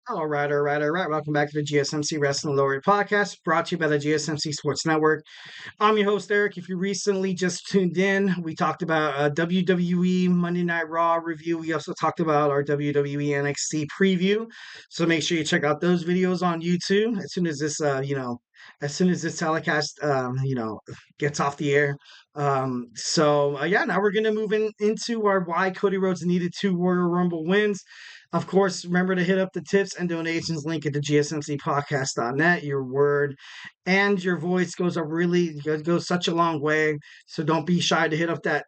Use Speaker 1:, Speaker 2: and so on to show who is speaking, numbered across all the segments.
Speaker 1: All right. Welcome back to the GSMC Wrestling Laureate Podcast, brought to you by the GSMC Sports Network. I'm your host, Eric. If you recently just tuned in, we talked about WWE Monday Night Raw review. We also talked about our WWE NXT preview. So make sure you check out those videos on YouTube as soon as this telecast, gets off the air. Now we're going to move into our why Cody Rhodes needed two Royal Rumble wins. Of course, remember to hit up the tips and donations link at the GSMCpodcast.net. Your word and your voice goes such a long way. So don't be shy to hit up that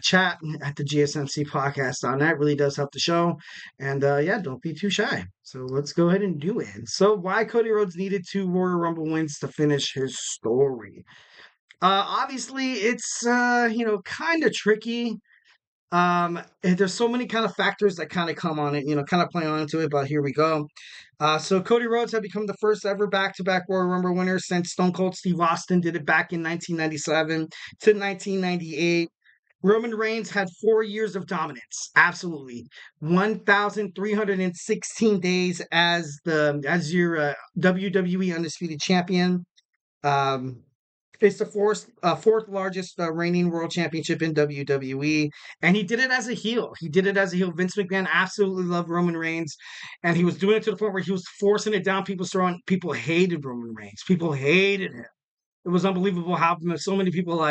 Speaker 1: chat at the GSMCpodcast.net. Really does help the show. And don't be too shy. So let's go ahead and do it. So why Cody Rhodes needed two Royal Rumble wins to finish his story. Obviously, it's kind of tricky. There's so many kind of factors that kind of come on it, kind of play on into it, but here we go. So Cody Rhodes had become the first ever back-to-back Royal Rumble winner since Stone Cold Steve Austin did it back in 1997 to 1998. Roman Reigns had 4 years of dominance, absolutely. 1,316 days as your WWE Undisputed Champion. Um, it's the fourth largest reigning world championship in WWE, and he did it as a heel. Vince McMahon absolutely loved Roman Reigns, and he was doing it to the point where he was forcing it down people's throat. People hated Roman Reigns. People hated him. It was unbelievable how so many people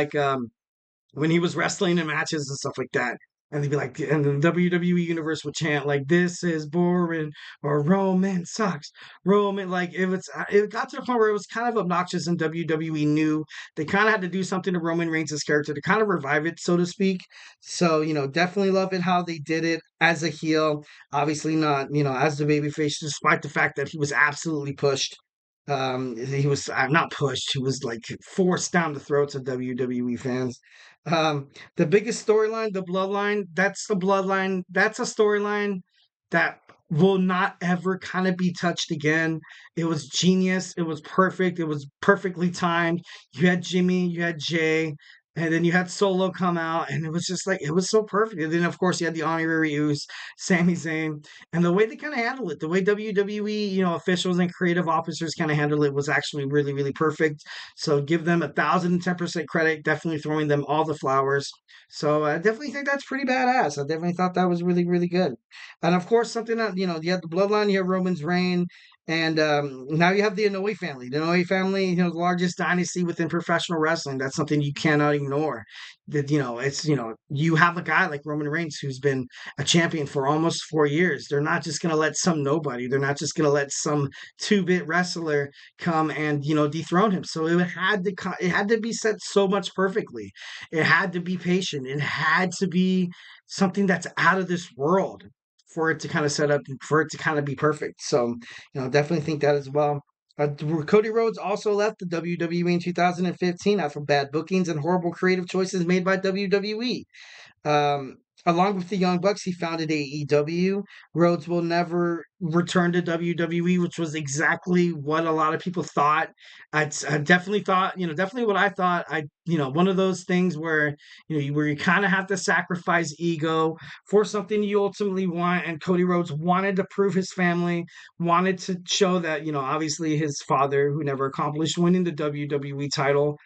Speaker 1: when he was wrestling in matches and stuff like that. And they'd be like, and the WWE universe would chant like, "This is boring," or "Roman sucks." Roman, it got to the point where it was kind of obnoxious, and WWE knew they kind of had to do something to Roman Reigns' character to kind of revive it, so to speak. So, definitely love it how they did it as a heel. Obviously not, as the babyface, despite the fact that he was absolutely pushed. He was not pushed. He was like forced down the throats of WWE fans. The biggest storyline, the bloodline, that's the bloodline. That's a storyline that will not ever kind of be touched again. It was genius. It was perfect. It was perfectly timed. You had Jimmy, you had Jay, and then you had Solo come out, and it was just like, it was so perfect. And then, of course, you had the honorary Uce, Sami Zayn, and the way they kind of handled it, the way WWE, officials and creative officers kind of handled it was actually really, really perfect. So give them 1,010% credit. Definitely throwing them all the flowers. So I definitely think that's pretty badass. I definitely thought that was really, really good. And of course, something that you have the bloodline, you have Roman's reign, and now you have the Inoue family. The Inoue family, the largest dynasty within professional wrestling. That's something you cannot ignore. That you have a guy like Roman Reigns who's been a champion for almost 4 years. They're not just going to let some nobody. They're not just going to let some two-bit wrestler come and dethrone him. So it had to be set so much perfectly. It had to be patient. It had to be something that's out of this world for it to kind of set up, for it to kind of be perfect. So definitely think that as well. Cody Rhodes also left the WWE in 2015 after bad bookings and horrible creative choices made by WWE. Um, Along with the Young Bucks, he founded AEW. Rhodes will never return to WWE, which was exactly what a lot of people thought. I definitely thought, definitely what I thought. One of those things where, where you kind of have to sacrifice ego for something you ultimately want. And Cody Rhodes wanted to prove his family, wanted to show that, obviously his father, who never accomplished winning the WWE title,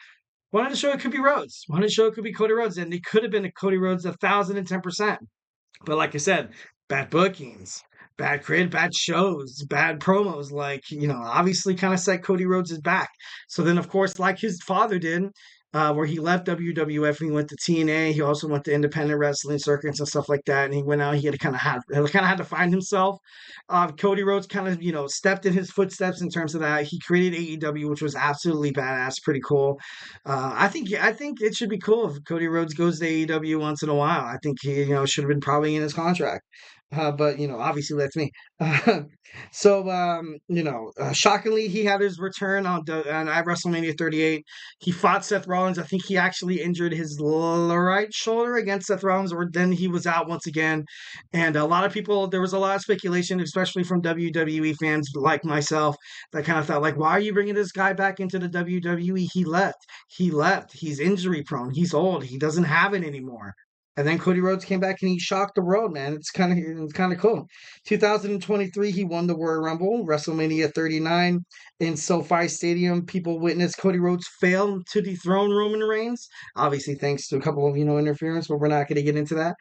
Speaker 1: wanted to show it could be Rhodes. Wanted to show it could be Cody Rhodes, and it could have been a Cody Rhodes 1,010%. But like I said, bad bookings, bad creative, bad shows, bad promos. Obviously, kind of set Cody Rhodes' back. So then, of course, like his father did, where he left WWF and he went to TNA. He also went to independent wrestling circuits and stuff like that. And he went out. He had to had to find himself. Cody Rhodes kind of stepped in his footsteps in terms of that. He created AEW, which was absolutely badass, pretty cool. I think it should be cool if Cody Rhodes goes to AEW once in a while. I think he should have been probably in his contract. But obviously that's me. Shockingly, he had his return on WrestleMania 38. He fought Seth Rollins. I think he actually injured his right shoulder against Seth Rollins, or then he was out once again. And there was a lot of speculation, especially from WWE fans like myself, that kind of thought, like, why are you bringing this guy back into the WWE? He left. He's injury prone. He's old. He doesn't have it anymore. And then Cody Rhodes came back and he shocked the world, man. It's kind of cool. 2023, he won the Royal Rumble, WrestleMania 39 in SoFi Stadium. People witnessed Cody Rhodes fail to dethrone Roman Reigns, obviously thanks to a couple of interference, but we're not going to get into that.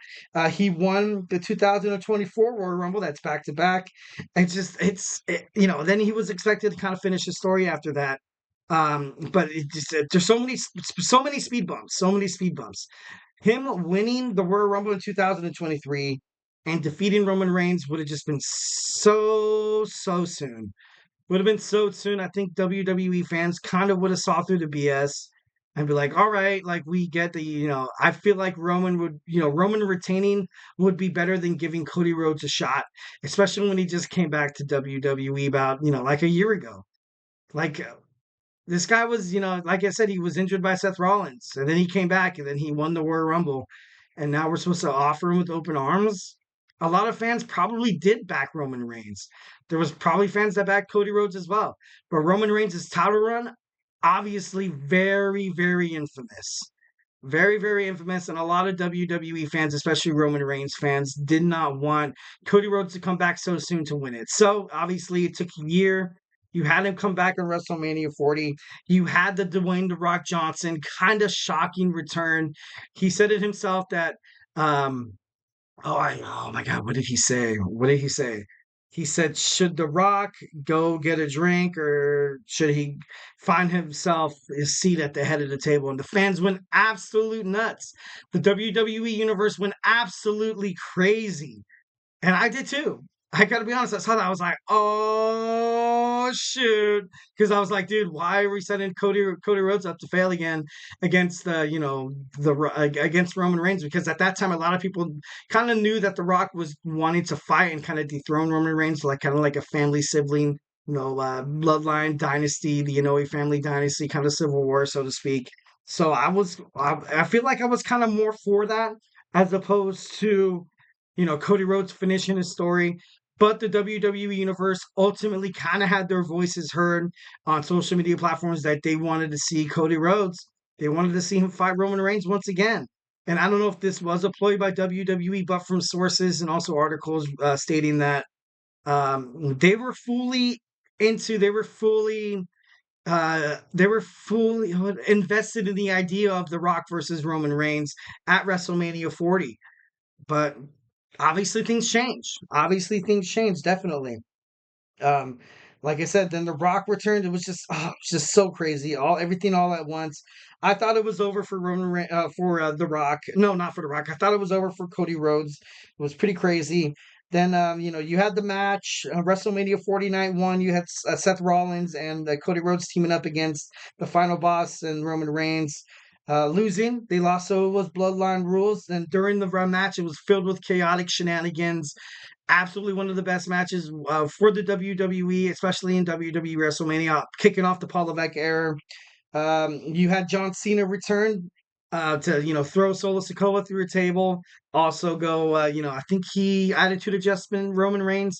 Speaker 1: He won the 2024 Royal Rumble. That's back to back. Then he was expected to kind of finish the story after that. But there's so many speed bumps. Him winning the Royal Rumble in 2023 and defeating Roman Reigns would have just been so soon. Would have been so soon. I think WWE fans kind of would have saw through the BS and be like, all right, like we get I feel like Roman retaining would be better than giving Cody Rhodes a shot, especially when he just came back to WWE about, like a year ago. Like this guy was, like I said, he was injured by Seth Rollins, and then he came back, and then he won the Royal Rumble, and now we're supposed to offer him with open arms. A lot of fans probably did back Roman Reigns. There was probably fans that backed Cody Rhodes as well, but Roman Reigns' title run, obviously, very, very infamous. Very, very infamous, and a lot of WWE fans, especially Roman Reigns fans, did not want Cody Rhodes to come back so soon to win it. So obviously, it took a year. You had him come back on WrestleMania 40. You had the Dwayne The Rock Johnson kind of shocking return. He said it himself that oh my God, what did he say? What did he say? He said, should The Rock go get a drink or should he find himself his seat at the head of the table? And the fans went absolute nuts. The WWE universe went absolutely crazy. And I did too. I gotta be honest, I saw that. I was like, oh shoot. Because I was like, dude, why are we setting Cody Rhodes up to fail again against against Roman Reigns? Because at that time a lot of people kind of knew that The Rock was wanting to fight and kind of dethrone Roman Reigns, like kind of like a family sibling, bloodline dynasty, the Inoue family dynasty, kind of civil war, so to speak. So I feel like I was kind of more for that as opposed to Cody Rhodes finishing his story. But the WWE Universe ultimately kind of had their voices heard on social media platforms that they wanted to see Cody Rhodes. They wanted to see him fight Roman Reigns once again. And I don't know if this was a ploy by WWE, but from sources and also articles stating that they were fully they were fully invested in the idea of The Rock versus Roman Reigns at WrestleMania 40. But obviously things change. Obviously things change, definitely. Um, like I said, then The Rock returned. It was just so crazy. Everything all at once. I thought it was over for The Rock. No, not for The Rock. I thought it was over for Cody Rhodes. It was pretty crazy. Then you had the match, WrestleMania 49 1. You had Seth Rollins and Cody Rhodes teaming up against the final boss and Roman Reigns. Losing, they lost, so it was bloodline rules. And during the match, it was filled with chaotic shenanigans. Absolutely one of the best matches for the WWE, especially in WWE WrestleMania, kicking off the Paul Levesque era. You had John Cena return to throw Solo Sikoa through a table. Also go, I think he attitude adjustment Roman Reigns,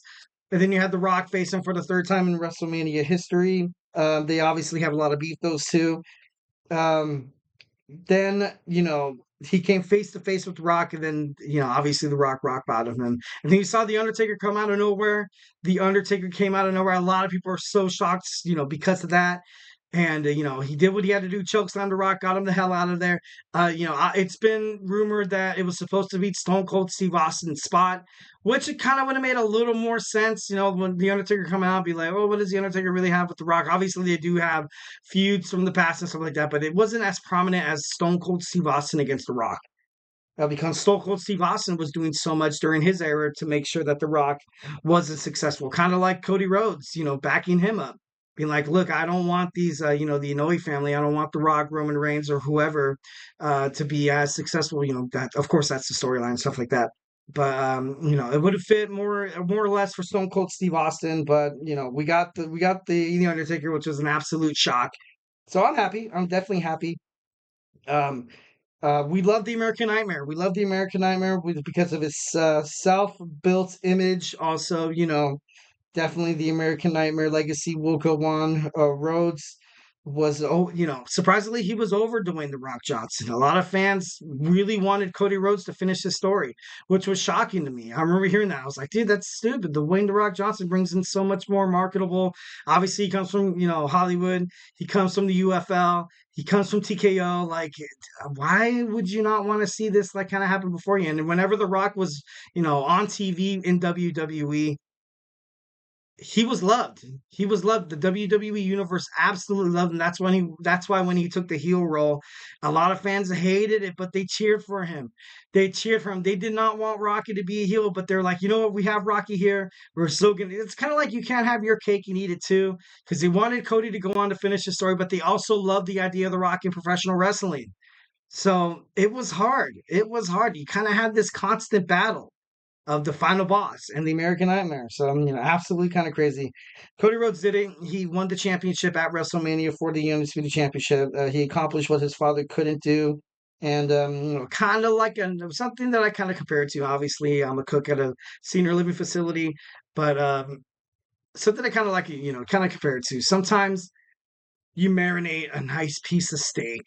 Speaker 1: and then you had The Rock facing for the third time in WrestleMania history. They obviously have a lot of beef, those two. Um, then he came face to face with The Rock, and then obviously The Rock bottomed him. And then you saw The Undertaker come out of nowhere. The Undertaker came out of nowhere. A lot of people are so shocked, because of that. And he did what he had to do, chokeslam The Rock, got him the hell out of there. It's been rumored that it was supposed to be Stone Cold Steve Austin's spot, which it kind of would have made a little more sense, when The Undertaker come out and be like, oh, what does The Undertaker really have with The Rock? Obviously, they do have feuds from the past and stuff like that, but it wasn't as prominent as Stone Cold Steve Austin against The Rock. Because Stone Cold Steve Austin was doing so much during his era to make sure that The Rock wasn't successful. Kind of like Cody Rhodes, backing him up. Being like, look, I don't want these, the Inoue family. I don't want The Rock, Roman Reigns, or whoever to be as successful. That of course that's the storyline and stuff like that. But it would have fit more or less for Stone Cold Steve Austin. But we got the Undertaker, which was an absolute shock. So I'm happy. I'm definitely happy. We love the American Nightmare. We love the American Nightmare because of his self-built image. Also, definitely the American Nightmare legacy will go on. Rhodes was, oh, surprisingly, he was over Dwayne The Rock Johnson. A lot of fans really wanted Cody Rhodes to finish his story, which was shocking to me. I remember hearing that. I was like, dude, that's stupid. Dwayne The Rock Johnson brings in so much more marketable. Obviously, he comes from, Hollywood. He comes from the UFL. He comes from TKO. Like, why would you not want to see this like kind of happen before you? And whenever The Rock was, on TV in WWE, he was loved. He was loved. The WWE universe absolutely loved him. That's why when he took the heel role, a lot of fans hated it, but they cheered for him. They cheered for him. They did not want Rocky to be a heel, but they're like, you know what? We have Rocky here. We're still gonna. It's kind of like you can't have your cake and eat it too, because they wanted Cody to go on to finish the story, but they also loved the idea of the Rock in professional wrestling. So it was hard. It was hard. You kind of had this constant battle of the final boss and the American Nightmare. So, absolutely kind of crazy. Cody Rhodes did it. He won the championship at WrestleMania for the Undisputed Championship. He accomplished what his father couldn't do. And, kind of like something that I kind of compare it to. Obviously, I'm a cook at a senior living facility, but something I kind of like, kind of compare it to. Sometimes you marinate a nice piece of steak.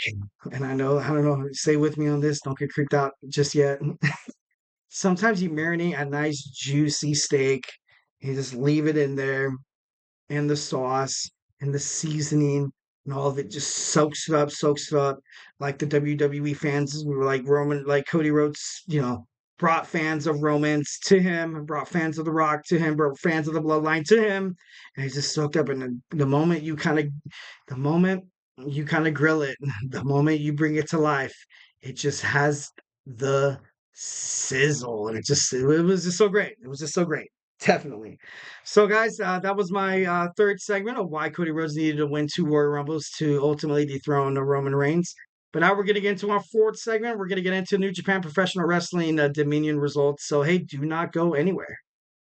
Speaker 1: And I don't know, stay with me on this. Don't get creeped out just yet. Sometimes you marinate a nice juicy steak. You just leave it in there, and the sauce and the seasoning and all of it just soaks it up. Like the WWE fans were like Roman, like Cody Rhodes, brought fans of Romans to him, brought fans of The Rock to him, brought fans of the Bloodline to him, and he's just soaked up. And the moment you kind of grill it, the moment you bring it to life, it just has the sizzle, and it was just so great. It was just so great. Definitely. So, guys, that was my third segment of why Cody Rhodes needed to win two Royal Rumbles to ultimately dethrone Roman Reigns. But now we're going to get into our fourth segment. We're going to get into New Japan Professional Wrestling Dominion results. So, hey, do not go anywhere.